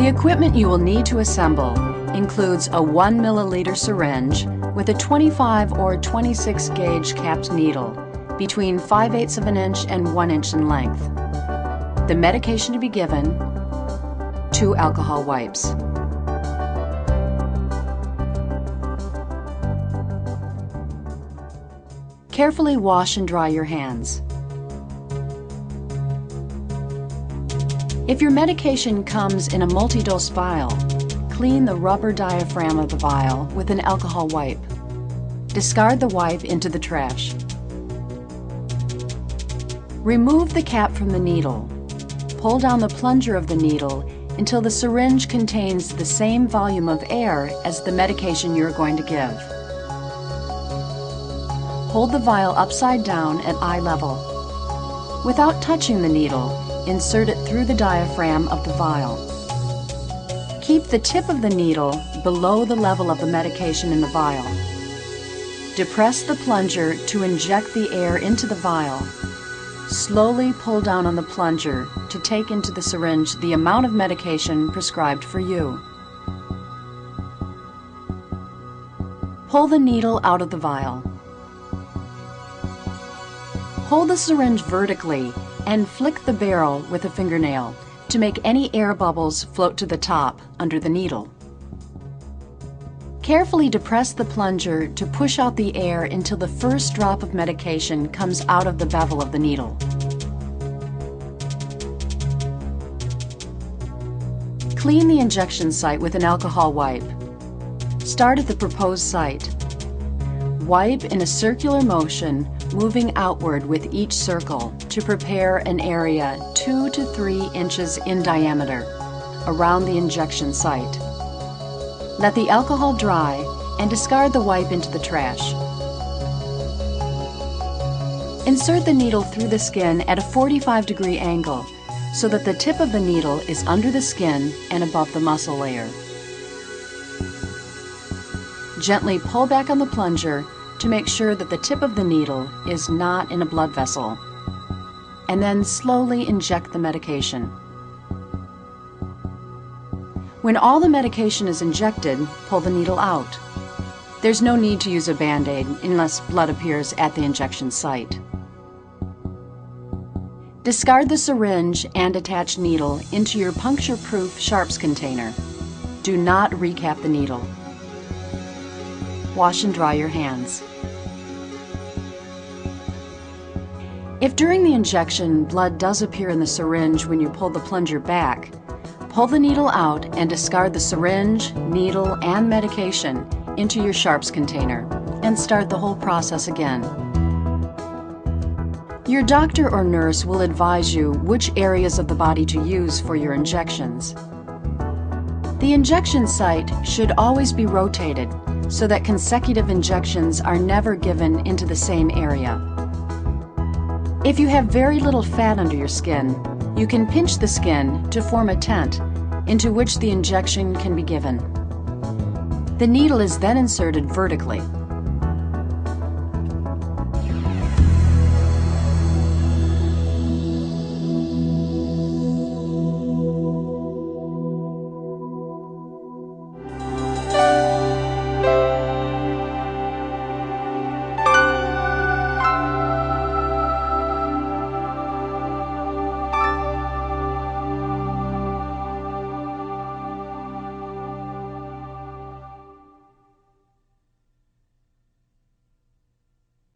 The equipment you will need to assemble includes a 1 milliliter syringe with a 25 or 26 gauge capped needle between 5/8 of an inch and 1 inch in length, the medication to be given, 2 alcohol wipes. Carefully wash and dry your hands. If your medication comes in a multi-dose vial, clean the rubber diaphragm of the vial with an alcohol wipe. Discard the wipe into the trash. Remove the cap from the needle. Pull down the plunger of the needle until the syringe contains the same volume of air as the medication you're going to give. Hold the vial upside down at eye level. Without touching the needle, insert it through the diaphragm of the vial. Keep the tip of the needle below the level of the medication in the vial. Depress the plunger to inject the air into the vial. Slowly pull down on the plunger to take into the syringe the amount of medication prescribed for you. Pull the needle out of the vial. Hold the syringe vertically and flick the barrel with a fingernail to make any air bubbles float to the top under the needle. Carefully depress the plunger to push out the air until the first drop of medication comes out of the bevel of the needle. Clean the injection site with an alcohol wipe. Start at the proposed site. Wipe in a circular motion, moving outward with each circle to prepare an area 2 to 3 inches in diameter around the injection site. Let the alcohol dry and discard the wipe into the trash. Insert the needle through the skin at a 45-degree angle so that the tip of the needle is under the skin and above the muscle layer. Gently pull back on the plunger to make sure that the tip of the needle is not in a blood vessel, and then slowly inject the medication. When all the medication is injected, pull the needle out. There's no need to use a Band-Aid unless blood appears at the injection site. Discard the syringe and attached needle into your puncture-proof sharps container. Do not recap the needle. Wash and dry your hands. If during the injection blood does appear in the syringe when you pull the plunger back, pull the needle out and discard the syringe, needle, and medication into your sharps container and start the whole process again. Your doctor or nurse will advise you which areas of the body to use for your injections. The injection site should always be rotated so that consecutive injections are never given into the same area. If you have very little fat under your skin, you can pinch the skin to form a tent into which the injection can be given. The needle is then inserted vertically.